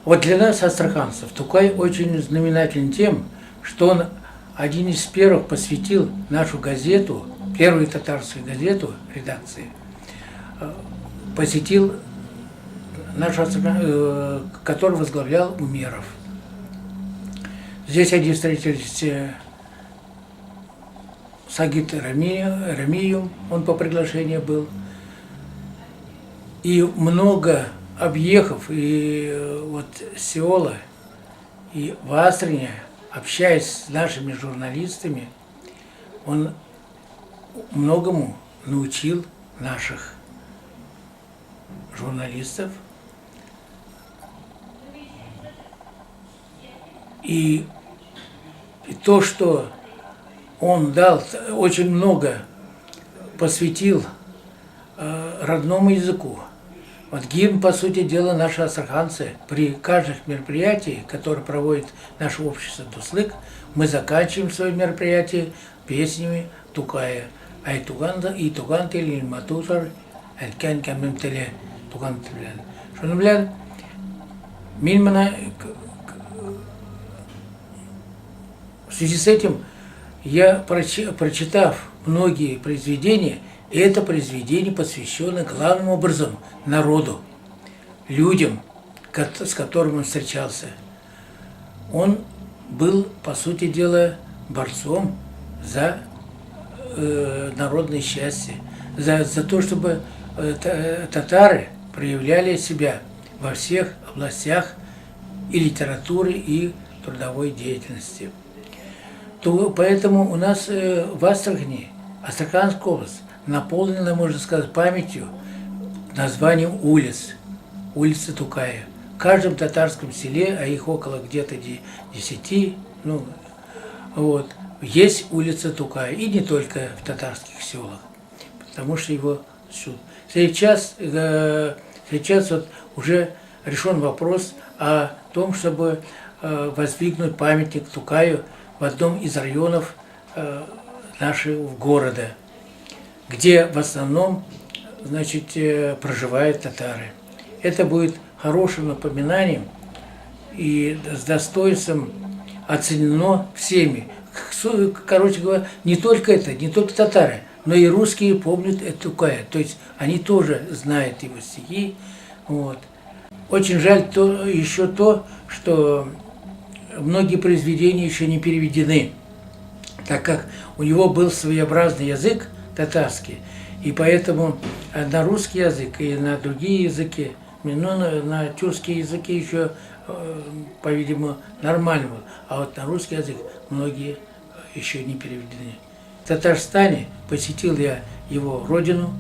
Вот для нас, астраханцев, Тукай очень знаменателен тем, что он один из первых посвятил нашу газету, первую татарскую газету редакции, посетил нашу, который возглавлял Умеров. Здесь они встретились с Агит Рамием, он по приглашению был. И много объехав, и вот села, и в Астрине, общаясь с нашими журналистами, он многому научил наших журналистов. И то, что он дал, очень много посвятил родному языку. Вот гимн, по сути дела, наши астраханцы при каждых мероприятии, которые проводит наше общество Туслык, мы заканчиваем свои мероприятия песнями Тукая. Ай туганда и тугант или матусар, элькен камем теле тугант билен. Шуну билен, мин мана в связи с этим я, прочитав многие произведения, это произведение посвящено главным образом народу, людям, с которыми он встречался. Он был, по сути дела, борцом за народное счастье, за то, чтобы татары проявляли себя во всех областях и литературы, и трудовой деятельности. Поэтому у нас в Астрахани, Астраханская область, наполнена, можно сказать, памятью, названием улиц, улицы Тукая. В каждом татарском селе, а их около где-то 10, есть улица Тукая. И не только в татарских селах, потому что его сейчас вот уже решен вопрос о том, чтобы воздвигнуть памятник Тукаю в одном из районов нашего города, где в основном, проживают татары. Это будет хорошим напоминанием и с достоинством оценено всеми. Короче говоря, не только татары, но и русские помнят это Тукая. То есть они тоже знают его стихи. Вот. Очень жаль еще то, что многие произведения еще не переведены, так как у него был своеобразный язык татарский, и поэтому на русский язык и на другие языки, на тюркские языки еще, по-видимому, нормально, а вот на русский язык многие еще не переведены. В Татарстане посетил я его родину,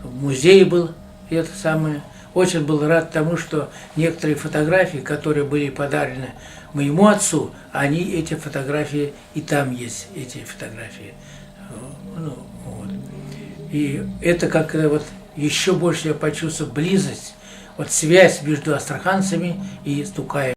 в музее был, и это самое. Очень был рад тому, что некоторые фотографии, которые были подарены моему отцу, эти фотографии, и там есть эти фотографии. И это как еще больше я почувствовал близость, связь между астраханцами и Тукаем.